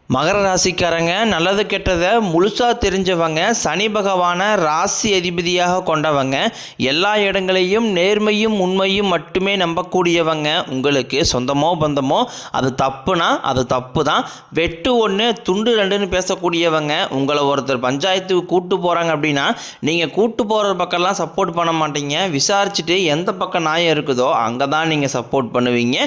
மகர ராசிக்காரங்க நல்லது கெட்டதை முழுசாக தெரிஞ்சவங்க, சனி பகவானை ராசி அதிபதியாக கொண்டவங்க, எல்லா இடங்களையும் நேர்மையும் உண்மையும் மட்டுமே நம்பக்கூடியவங்க. உங்களுக்கு சொந்தமோ பந்தமோ அது தப்புனா அது தப்பு தான், வெட்டு ஒன்று துண்டு ரெண்டுன்னு பேசக்கூடியவங்க. உங்களை ஒருத்தர் பஞ்சாயத்துக்கு கூட்டு போகிறாங்க அப்படின்னா நீங்கள் கூட்டு போகிற பக்கம்லாம் சப்போர்ட் பண்ண மாட்டீங்க. விசாரிச்சுட்டு எந்த பக்கம் நியாயம் இருக்குதோ அங்கே தான் நீங்கள் சப்போர்ட் பண்ணுவீங்க.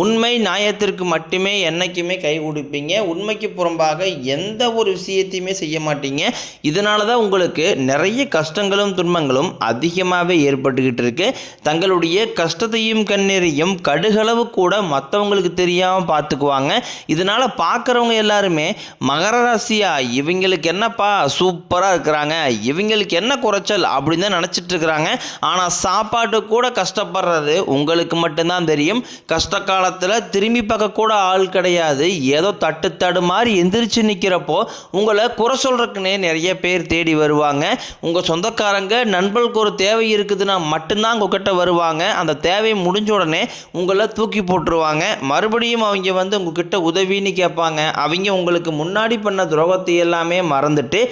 உண்மை நியாயத்திற்கு மட்டுமே என்றைக்குமே கை கொடுப்பீங்க. உண்மைக்கு புறம்பாக எந்த ஒரு விஷயத்தையுமே செய்ய மாட்டீங்க. இதனால தான் உங்களுக்கு நிறைய கஷ்டங்களும் துன்பங்களும் அதிகமாகவே ஏற்பட்டுக்கிட்டு இருக்கு. தங்களுடைய கஷ்டத்தையும் கண்ணீரையும் கடுகளவு கூட மற்றவங்களுக்கு தெரியாமல் பார்த்துக்குவாங்க. இதனால் பார்க்குறவங்க எல்லாருமே மகர ராசியா இவங்களுக்கு என்னப்பா சூப்பராக இருக்கிறாங்க, இவங்களுக்கு என்ன குறைச்சல் அப்படின்னு தான் நினச்சிட்டு இருக்கிறாங்க. ஆனால் சாப்பாட்டு கூட கஷ்டப்படுறது உங்களுக்கு மட்டும்தான் தெரியும். கஷ்ட காலத்தில் திரும்பி பார்க்க கூட ஆள் கிடையாது. ஏதோ தட்டு மாதிரி எந்திரிச்சு நிற்கிறப்போ உங்களை குறை சொல்கிறதுக்குன்னே நிறைய பேர் தேடி வருவாங்க. உங்கள் சொந்தக்காரங்க நண்பர்களுக்கு ஒரு தேவை இருக்குதுன்னா மட்டும்தான் உங்ககிட்ட வருவாங்க. அந்த தேவை முடிஞ்ச உடனே உங்களை தூக்கி போட்டுருவாங்க. மறுபடியும் அவங்க வந்து உங்ககிட்ட உதவின்னு கேட்பாங்க. அவங்க உங்களுக்கு முன்னாடி பண்ண துரோகத்தை எல்லாமே மறந்துட்டு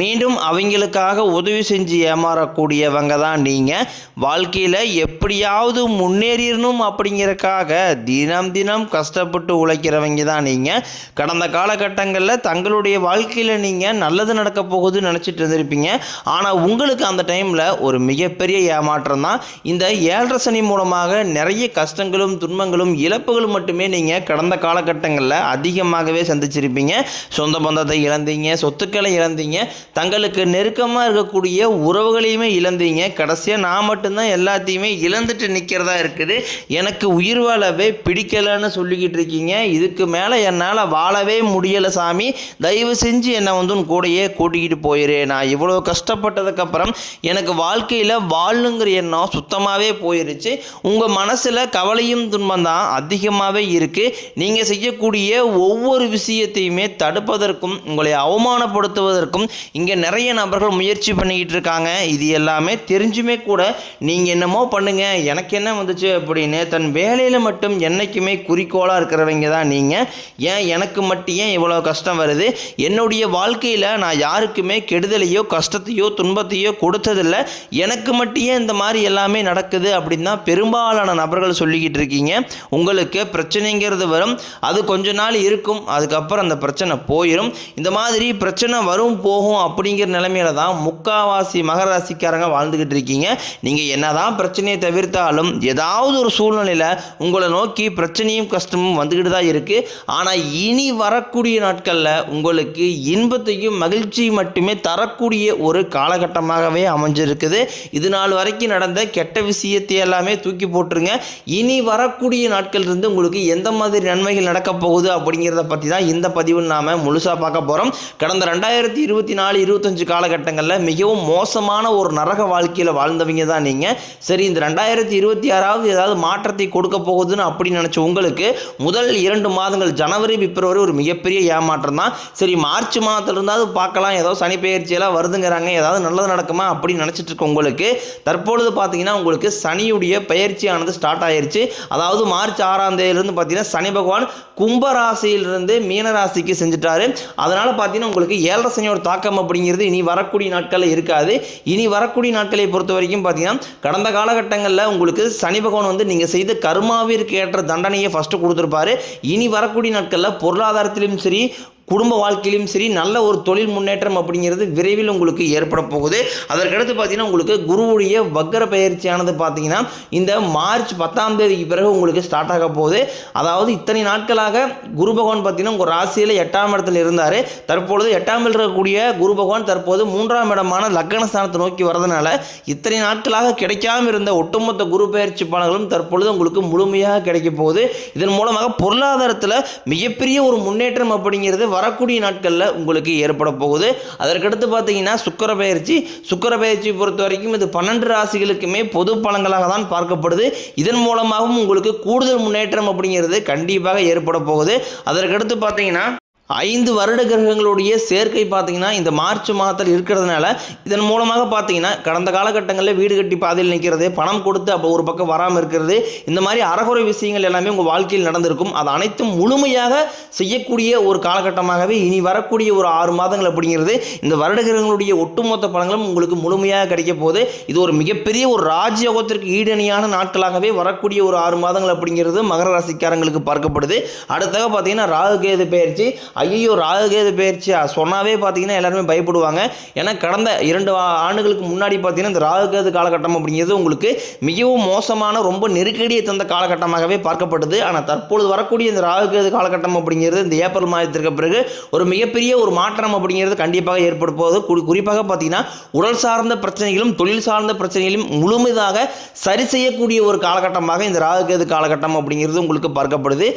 மீண்டும் அவங்களுக்காக உதவி செஞ்சு ஏமாறக்கூடியவங்க தான் நீங்கள். வாழ்க்கையில் எப்படியாவது முன்னேறிடணும் அப்படிங்கிறதுக்காக தினம் தினம் கஷ்டப்பட்டு உழைக்கிறவங்க தான் நீங்கள். கடந்த காலகட்டங்களில் தங்களுடைய வாழ்க்கையில் நீங்கள் நல்லது நடக்க போகுதுன்னு நினச்சிட்டு இருந்திருப்பீங்க. ஆனால் உங்களுக்கு அந்த டைமில் ஒரு மிகப்பெரிய ஏமாற்றம் தான். இந்த 7.5 சனி மூலமாக நிறைய கஷ்டங்களும் துன்பங்களும் இழப்புகளும் மட்டுமே நீங்கள் கடந்த காலகட்டங்களில் அதிகமாகவே சந்திச்சிருப்பீங்க. சொந்த பந்தத்தை இழந்தீங்க, சொத்துக்களை இழந்தீங்க, தங்களுக்கு நெருக்கமாக இருக்கக்கூடிய உறவுகளையுமே இழந்தீங்க. கடைசியாக நான் மட்டும்தான் எல்லாத்தையுமே இழந்துட்டு நிற்கிறதா இருக்குது, எனக்கு உயிர் வாழவே பிடிக்கலைன்னு சொல்லிக்கிட்டு இருக்கீங்க. இதுக்கு மேலே என்னால் வாழவே முடியலை சாமி, தயவு செஞ்சு என்னை வந்து உன் கூடையே கூட்டிக்கிட்டு போயிரு. நான் இவ்வளோ கஷ்டப்பட்டதுக்கப்புறம் எனக்கு வாழ்க்கையில் வாழணுங்கிற எண்ணம் சுத்தமாகவே போயிருச்சு. உங்கள் மனசில் கவலையும் துன்பம் தான் அதிகமாகவே இருக்குது. நீங்கள் செய்யக்கூடிய ஒவ்வொரு விஷயத்தையுமே தடுப்பதற்கும் உங்களை அவமானப்படுத்துவதற்கும் இங்கே நிறைய நபர்கள் முயற்சி பண்ணிக்கிட்டு இருக்காங்க. இது எல்லாமே தெரிஞ்சுமே கூட நீங்கள் என்னமோ பண்ணுங்க எனக்கு என்ன வந்துச்சு அப்படின்னு தன் வேலையில் மட்டும் என்றைக்குமே குறிக்கோளாக இருக்கிறவங்க தான் நீங்கள். ஏன் எனக்கு மட்டும் ஏன் இவ்வளோ கஷ்டம் வருது, என்னுடைய வாழ்க்கையில் நான் யாருக்குமே கெடுதலையோ கஷ்டத்தையோ துன்பத்தையோ கொடுத்ததில்லை, எனக்கு மட்டும் ஏன் இந்த மாதிரி எல்லாமே நடக்குது அப்படின்னு தான் பெரும்பாலான நபர்கள் சொல்லிக்கிட்டு இருக்கீங்க. உங்களுக்கு பிரச்சனைங்கிறது வரும், அது கொஞ்ச நாள் இருக்கும், அதுக்கப்புறம் அந்த பிரச்சனை போயிடும். இந்த மாதிரி பிரச்சனை வரும் போகும் அப்படிங்கிற நிலைமையில தான் முக்காவாசி மகர ராசிக்காரங்க வாழ்ந்துக்கிட்டு இருக்கீங்க. நீங்கள் என்னதான் பிரச்சனையை தவிர்த்தாலும் ஏதாவது ஒரு சூழ்நிலையில் உங்களை நோக்கி பிரச்சனையும் கஷ்டமும் வந்துக்கிட்டு தான் இருக்குது. ஆனால் இனி வரக்கூடிய நாட்களில் உங்களுக்கு இன்பத்தையும் மகிழ்ச்சியும் மட்டுமே தரக்கூடிய ஒரு காலகட்டமாகவே அமைஞ்சிருக்குது. இது நாள் வரைக்கும் நடந்த கெட்ட விஷயத்தை எல்லாமே தூக்கி போட்டுருங்க. இனி வரக்கூடிய நாட்கள் இருந்து உங்களுக்கு எந்த மாதிரி நன்மைகள் நடக்க போகுது அப்படிங்கிறத பற்றி தான் இந்த பதிவு நாம் முழுசாக பார்க்க போகிறோம். கடந்த 2024-25 காலகட்டங்களில் மிகவும் மோசமான ஒரு நரக வாழ்க்கையில் வாழ்ந்தவங்க தான் நீங்கள். சரி, இந்த 2026 ஏதாவது மாற்றத்தை கொடுக்க போகுதுன்னு அப்படின்னு நினச்ச உங்களுக்கு முதல் 2 மாதங்கள் ஜனவரி பிப்ரவரி ஒரு மிகப்பெரிய ஏமாற்றம் தான். சரி, மார்ச் மாதத்துல இருந்தாவது பார்க்கலாம், ஏதோ சனி பெயர்ச்சியெல்லாம் வருதுங்கிறாங்க, ஏதாவது நல்லது நடக்குமா அப்படின்னு நினச்சிட்டு இருக்க உங்களுக்கு தற்பொழுது பார்த்தீங்கன்னா உங்களுக்கு சனியுடைய பயிற்சியானது ஸ்டார்ட் ஆயிருச்சு. அதாவது மார்ச் 6ஆம் தேதியிலிருந்து பார்த்தீங்கன்னா சனி பகவான் கும்பராசியிலிருந்து மீனராசிக்கு செஞ்சுட்டாரு. அதனால் பார்த்தீங்கன்னா உங்களுக்கு 7.5 சனியோட தாக்கம் அப்படிங்கிறது இனி வரக்கூடிய நாட்களில் இருக்காது. இனி வரக்கூடிய நாட்களை பொறுத்த வரைக்கும் பார்த்தீங்கன்னா கடந்த காலகட்டங்களில் உங்களுக்கு சனி பகவான் வந்து நீங்கள் செய்த கர்மாவிற்கு ஏற்ற தண்டனையை ஃபஸ்ட்டு கொடுத்துருப்பாரு. இனி வரக்கூடிய நாட்களில் பொருளாதாரத்திலும் சரி குடும்ப வாழ்க்கையிலும் சரி நல்ல ஒரு தொழில் முன்னேற்றம் அப்படிங்கிறது விரைவில் உங்களுக்கு ஏற்பட போகுது. அதற்கடுத்து பார்த்தீங்கன்னா உங்களுக்கு குருவுடைய வக்கர பயிற்சியானது பார்த்தீங்கன்னா இந்த மார்ச் 10ஆம் தேதிக்கு பிறகு உங்களுக்கு ஸ்டார்ட் ஆக போகுது. அதாவது இத்தனை நாட்களாக குரு பகவான் பார்த்தீங்கன்னா உங்கள் ராசியில் 8ஆம் இடத்துல இருந்தார். தற்பொழுது 8ஆம் இடத்தில் இருக்கக்கூடிய குரு பகவான் தற்போது 3ஆம் இடமான லக்னஸ்தானத்தை நோக்கி வரதுனால இத்தனை நாட்களாக கிடைக்காம இருந்த ஒட்டுமொத்த குரு பயிற்சி பலன்களும் தற்பொழுது உங்களுக்கு முழுமையாக கிடைக்க போகுது. இதன் மூலமாக பொருளாதாரத்தில் மிகப்பெரிய ஒரு முன்னேற்றம் அப்படிங்கிறது வரக்கூடிய நாட்களில் உங்களுக்கு ஏற்பட போகுது. அதற்கடுத்து பார்த்தீங்கன்னா சுக்கிர பயிற்சி பொறுத்த வரைக்கும் இது 12 ராசிகளுக்குமே பொது பலன்களாக தான் பார்க்கப்படுது. இதன் மூலமாகவும் உங்களுக்கு கூடுதல் முன்னேற்றம் அப்படிங்கிறது கண்டிப்பாக ஏற்பட போகுது. அதற்கடுத்து பார்த்தீங்கன்னா 5 வருட கிரகங்களுடைய சேர்க்கை பார்த்தீங்கன்னா இந்த மார்ச் மாதத்தில் இருக்கிறதுனால இதன் மூலமாக பார்த்தீங்கன்னா கடந்த காலகட்டங்களில் வீடு கட்டி பாதையில் நிற்கிறது, பணம் கொடுத்து அப்போ ஒரு பக்கம் வராமல் இருக்கிறது, இந்த மாதிரி அறகுறை விஷயங்கள் எல்லாமே உங்கள் வாழ்க்கையில் நடந்திருக்கும். அது அனைத்தும் முழுமையாக செய்யக்கூடிய ஒரு காலகட்டமாகவே இனி வரக்கூடிய ஒரு 6 மாதங்கள் அப்படிங்கிறது இந்த வருட கிரகங்களுடைய ஒட்டுமொத்த பலன்களும் உங்களுக்கு முழுமையாக கிடைக்க போகுது. இது ஒரு மிகப்பெரிய ஒரு ராஜயோகத்திற்கு ஈடணியான நாட்களாகவே வரக்கூடிய ஒரு 6 மாதங்கள் அப்படிங்கிறது மகர ராசிக்காரங்களுக்கு பார்க்கப்படுது. அடுத்தாக பார்த்தீங்கன்னா ராகு கேது பெயர்ச்சி. ஐயோ ராகு கேது பெயர்ச்சி சொன்னாவே பார்த்தீங்கன்னா எல்லாருமே பயப்படுவாங்க. ஏன்னா கடந்த 2 ஆண்டுகளுக்கு முன்னாடி பார்த்தீங்கன்னா இந்த ராகு கேது காலகட்டம் அப்படிங்கிறது உங்களுக்கு மிகவும் மோசமான ரொம்ப நெருக்கடியை தந்த காலகட்டமாகவே பார்க்கப்பட்டது. ஆனால் தற்பொழுது வரக்கூடிய இந்த ராகு கேது காலகட்டம் அப்படிங்கிறது இந்த ஏப்ரல் மாதத்திற்கு பிறகு ஒரு மிகப்பெரிய ஒரு மாற்றம் அப்படிங்கிறது கண்டிப்பாக ஏற்பட போகுது. குறிப்பாக பார்த்தீங்கன்னா உடல் சார்ந்த பிரச்சனைகளும் தொழில் சார்ந்த பிரச்சனைகளும் முழுமையாக சரி செய்யக்கூடிய ஒரு காலகட்டமாக இந்த ராகு கேது காலகட்டம் அப்படிங்கிறது உங்களுக்கு பார்க்கப்படுது.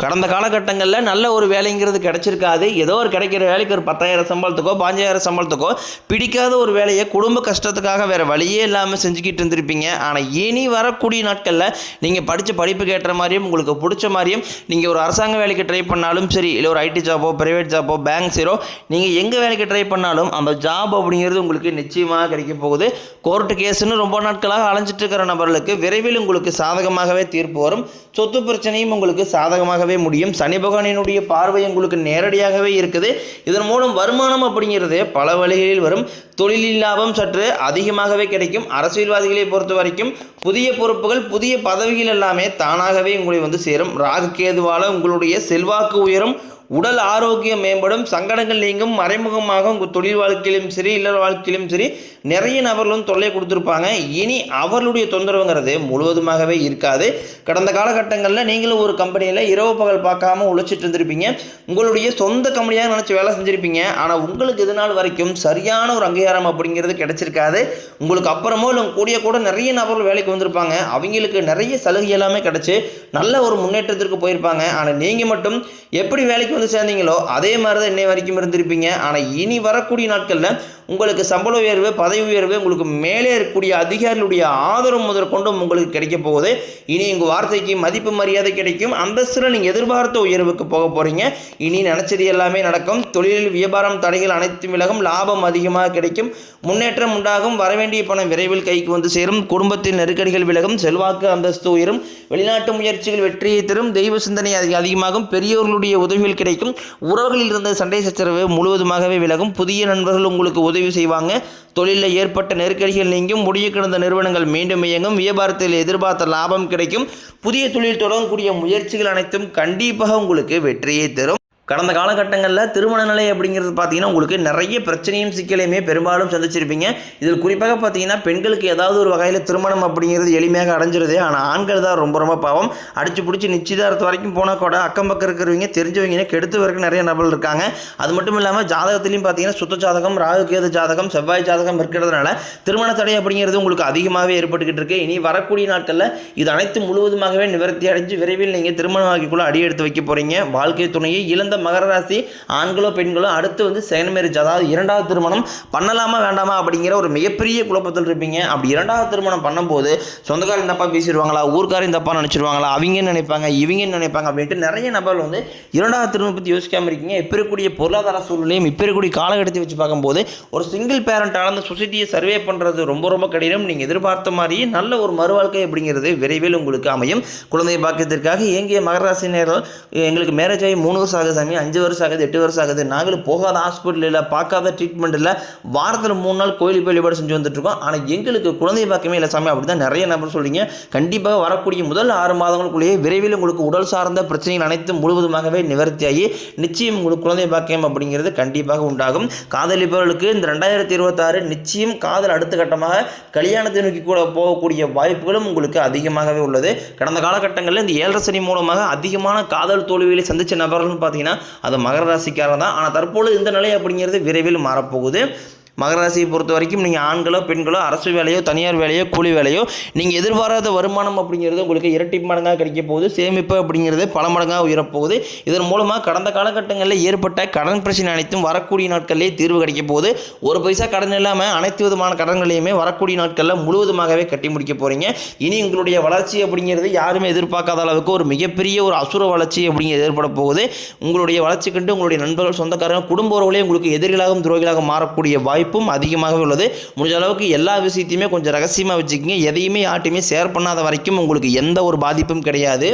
கடந்த காலகட்டங்களில் நல்ல ஒரு வேலைங்கிறது கிடைச்சிருக்காது. ஏதோ ஒரு கிடைக்கிற வேலைக்கு ஒரு 10,000 சம்பளத்துக்கோ 5,000 சம்பளத்துக்கோ பிடிக்காத ஒரு வேலையை குடும்ப கஷ்டத்துக்காக வேறு வழியே இல்லாமல் செஞ்சுக்கிட்டு இருந்திருப்பீங்க. ஆனால் இனி வரக்கூடிய நாட்களில் நீங்கள் படித்த படிப்புக்கு ஏற்ற மாதிரியும் உங்களுக்கு பிடிச்ச மாதிரியும் நீங்கள் ஒரு அரசாங்க வேலைக்கு ட்ரை பண்ணாலும் சரி, இல்லை ஒரு ஐடி ஜாப்போ ப்ரைவேட் ஜாப்போ பேங்க் சீரோ நீங்கள் எங்கே வேலைக்கு ட்ரை பண்ணாலும் அந்த ஜாப் அப்படிங்கிறது உங்களுக்கு நிச்சயமாக கிடைக்க போகுது. கோர்ட்டு கேஸுன்னு ரொம்ப நாட்களாக அலைஞ்சிட்டு இருக்கிற நபர்களுக்கு விரைவில் உங்களுக்கு சாதகமாகவே தீர்ப்பு வரும். சொத்து பிரச்சனையும் உங்களுக்கு சாதகமாகவே முடியும். சனி பகவானினுடைய பார்வை உங்களுக்கு நேரடியாகவே இருக்குது. இதன் மூலம் வருமானம் அப்படிங்கிறது பல வழிகளில் வரும். தொழிலில் லாபம் சற்று அதிகமாகவே கிடைக்கும். அரசியல்வாதிகளை பொறுத்த வரைக்கும் புதிய பொறுப்புகள் புதிய பதவிகள் எல்லாமே தானாகவே உங்களை சேரும். ராகு கேதுவால உங்களுடைய செல்வாக்கு உயரும், உடல் ஆரோக்கியம் மேம்படும், சங்கடங்கள் நீங்கும். மறைமுகமாக உங்கள் தொழில் வாழ்க்கையிலும் சரி இல்லற வாழ்க்கையிலும் சரி நிறைய நபர்களும் தொல்லை கொடுத்துருப்பாங்க. இனி அவர்களுடைய தொந்தரவுங்கிறது முழுவதுமாகவே இருக்காது. கடந்த காலகட்டங்களில் நீங்களும் ஒரு கம்பெனியில் இரவு பகல் பார்க்காம உழைச்சிட்டு இருந்திருப்பீங்க. உங்களுடைய சொந்த கம்பெனியாக நினச்சி வேலை செஞ்சுருப்பீங்க. ஆனால் உங்களுக்கு இது நாள் வரைக்கும் சரியான ஒரு அங்கீகாரம் அப்படிங்கிறது கிடைச்சிருக்காது. உங்களுக்கு அப்புறமோ இல்லை கூட நிறைய நபர்கள் வேலைக்கு வந்திருப்பாங்க. அவங்களுக்கு நிறைய சலுகை எல்லாமே கிடைச்சி நல்ல ஒரு முன்னேற்றத்திற்கு போயிருப்பாங்க. ஆனால் நீங்கள் மட்டும் எப்படி வேலைக்கு சேர்ந்தீங்களோ அதே மாதிரி தான் இன்னை வரைக்கும் இருந்திருப்பீங்க. ஆனால் இனி வரக்கூடிய நாட்களில் உங்களுக்கு சம்பள உயர்வு பதவி உயர்வு உங்களுக்கு மேலே இருக்கக்கூடிய அதிகாரிகளுடைய ஆதரவு முதற்கொண்டு உங்களுக்கு கிடைக்க போகுது. இனி உங்கள் வார்த்தைக்கு மதிப்பு மரியாதை கிடைக்கும். அந்தஸ்தில் நீங்கள் எதிர்பார்த்த உயர்வுக்கு போக போகிறீங்க. இனி நினச்சது எல்லாமே நடக்கும். தொழிலில் வியாபாரம் தடைகள் அனைத்தும் விலகும். லாபம் அதிகமாக கிடைக்கும். முன்னேற்றம் உண்டாகும். வரவேண்டிய பணம் விரைவில் கைக்கு சேரும். குடும்பத்தில் நெருக்கடிகள் விலகும். செல்வாக்கு அந்தஸ்து உயரும். வெளிநாட்டு முயற்சிகள் வெற்றியை தரும். தெய்வ சிந்தனை அதிகமாகும். பெரியோர்களுடைய உதவிகள் கிடைக்கும். உறவுகளில் இருந்த சண்டை சச்சரவு முழுவதுமாகவே விலகும். புதிய நண்பர்கள் உங்களுக்கு உதவி செய்வாங்க. தொழிலில் ஏற்பட்ட நெருக்கடிகள் நீங்கும். முடிய கிடந்த நிறுவனங்கள் மீண்டும் இயங்கும். வியாபாரத்தில் எதிர்பார்த்த லாபம் கிடைக்கும். புதிய தொழில் தொடங்கக்கூடிய முயற்சிகள் அனைத்தும் கண்டிப்பாக உங்களுக்கு வெற்றியை தரும். கடந்த காலகட்டங்களில் திருமண நிலை அப்படிங்கிறது பார்த்தீங்கன்னா உங்களுக்கு நிறைய பிரச்சனையும் சிக்கலையுமே பெரும்பாலும் சந்திச்சிருப்பீங்க. இதில் குறிப்பாக பார்த்தீங்கன்னா பெண்களுக்கு ஏதாவது ஒரு வகையில் திருமணம் அப்படிங்கிறது எளிமையாக அடைஞ்சிருது. ஆனால் ஆண்கள் தான் ரொம்ப பாவம். அடிச்சு பிடிச்சி நிச்சயதார்த்தம் வரைக்கும் போனால் கூட அக்கம் பக்கம் இருக்கிறவங்க தெரிஞ்சவங்க கெடுத்து வரைக்கும் நிறைய நபர்கள் இருக்காங்க. அது மட்டும் இல்லாமல் ஜாதகத்திலையும் பார்த்தீங்கன்னா சுத்த ஜாதகம் ராகு கேது ஜாதகம் செவ்வாய் ஜாதகம் இருக்கிறதுனால திருமண தடை அப்படிங்கிறது உங்களுக்கு அதிகமாகவே ஏற்பட்டுக்கிட்டு இருக்கு. இனி வரக்கூடிய நாட்களில் இது அனைத்து முழுவதுமாகவே நிவர்த்தி அடைஞ்சு விரைவில் நீங்கள் திருமண வாழ்க்கைக்குள்ளே அடியெடுத்து வைக்க போகிறீங்க. வாழ்க்கை துணையை இழந்த மகர ராசி ஆண்களோ பெண்களோ அடுத்து செகண்ட் மேரேஜ் அதாவது 2வது திருமணம் பண்ணலாமா வேண்டாமா அப்படிங்கிற ஒரு மிகப்பெரிய குழப்பத்தில் இருப்பீங்க. அப்படி 2வது திருமணம் பண்ணும்போது சொந்தக்காரர் இந்த அப்பா பேசிடுவாங்களா, ஊர்க்காரர் இந்த அப்பா நினைச்சிருவாங்களா, அவங்க நினைப்பாங்க இவங்க நினைப்பாங்க அப்படின்ட்டு நிறைய நபர்கள் 2வது திருமணம் பற்றி யோசிக்காம இருக்கீங்க. இப்போ இருக்கக்கூடிய பொருளாதார சூழ்நிலையும் இப்போ இருக்கக்கூடிய காலகட்டத்தை வச்சு பார்க்கும்போது ஒரு சிங்கிள் பேரண்டால் அந்த சொசைட்டியை சர்வே பண்ணுறது ரொம்ப கடினம். நீங்கள் எதிர்பார்த்த மாதிரியே நல்ல ஒரு மறுவாழ்க்கை அப்படிங்கிறது விரைவில் உங்களுக்கு அமையும். குழந்தை பாக்கியத்திற்காக இயங்கிய மகர ராசினியர்கள் எங்களுக்கு மேரேஜ் ஆகி 3 வருஷம் ஆகுது சாமி, 5 வருஷம் ஆகுது 8 வருஷம் ஆகுது, நாங்களும் போகாத ஹாஸ்பிட்டல் இல்லை பார்க்காத ட்ரீட்மெண்ட் இல்லை, வாரத்தில் 3 நாள் கோயிலுக்கு போய் வழிபாடு செஞ்சு வந்துட்டுருக்கோம், ஆனால் எங்களுக்கு குழந்தை பாக்கியமே இல்லை சாமி அப்படி தான் நிறைய நபர் சொல்கிறீங்க. கண்டிப்பாக வரக்கூடிய முதல் 6 மாதங்களுக்குள்ளேயே விரைவில் உங்களுக்கு உடல் சார்ந்த பிரச்சனைகள் அனைத்தும் முழுவதுமாகவே நிவர்த்தியாகி நிச்சயம் உங்களுக்கு குழந்தை பாக்கியம் அப்படிங்கிறது கண்டிப்பாக உண்டாகும். காதலிப்பவர்களுக்கு இந்த 2026 நிச்சயம் காதல் அடுத்த கட்டமாக கல்யாணத்தை நோக்கி கூட போகக்கூடிய வாய்ப்புகளும் உங்களுக்கு அதிகமாகவே உள்ளது. கடந்த காலகட்டங்களில் இந்த 7 சனி மூலமாக அதிகமான காதல் தோல்விகளை சந்தித்த நபர்கள்னு பார்த்தீங்கன்னா அது மகர ராசிக்காரர் தான். ஆனால் தற்போது இந்த நிலை அப்படிங்கிறது விரைவில் மாறப்போகுது. மகர ராசியை பொறுத்த வரைக்கும் நீங்கள் ஆண்களோ பெண்களோ அரசு வேலையோ தனியார் வேலையோ கூலி வேலையோ நீங்கள் எதிர்பாராத வருமானம் அப்படிங்கிறது உங்களுக்கு இரட்டி மடங்காக கிடைக்க போகுது. சேமிப்பு அப்படிங்கிறது பல மடங்காக உயரப்போகுது. இதன் மூலமாக கடந்த காலகட்டங்களில் ஏற்பட்ட கடன் பிரச்சனை அனைத்தும் வரக்கூடிய நாட்களிலே தீர்வு கிடைக்க போகுது. ஒரு பைசா கடன் இல்லாமல் அனைத்து விதமான கடன்களையுமே வரக்கூடிய நாட்களில் முழுவதுமாகவே கட்டி முடிக்க போகிறீங்க. இனி உங்களுடைய வளர்ச்சி அப்படிங்கிறது யாருமே எதிர்பார்க்காத அளவுக்கு ஒரு மிகப்பெரிய ஒரு அசுர வளர்ச்சி அப்படிங்கிறது ஏற்பட போகுது. உங்களுடைய வளர்ச்சி கண்டு உங்களுடைய நண்பர்கள் சொந்தக்காரர்கள் குடும்ப உறவுகளே உங்களுக்கு எதிரிகளாகவும் துரோகிகளாக மாறக்கூடிய வாய்ப்பும் அதிகமாகவே உள்ளது. முடிஞ்ச அளவுக்கு எல்லா விஷயத்தையுமே கொஞ்சம் ரகசியமாக வச்சுக்கோங்க. எதையுமே யார்ட்டையுமே ஷேர் பண்ணாத வரைக்கும் உங்களுக்கு எந்த ஒரு பாதிப்பும் கிடையாது.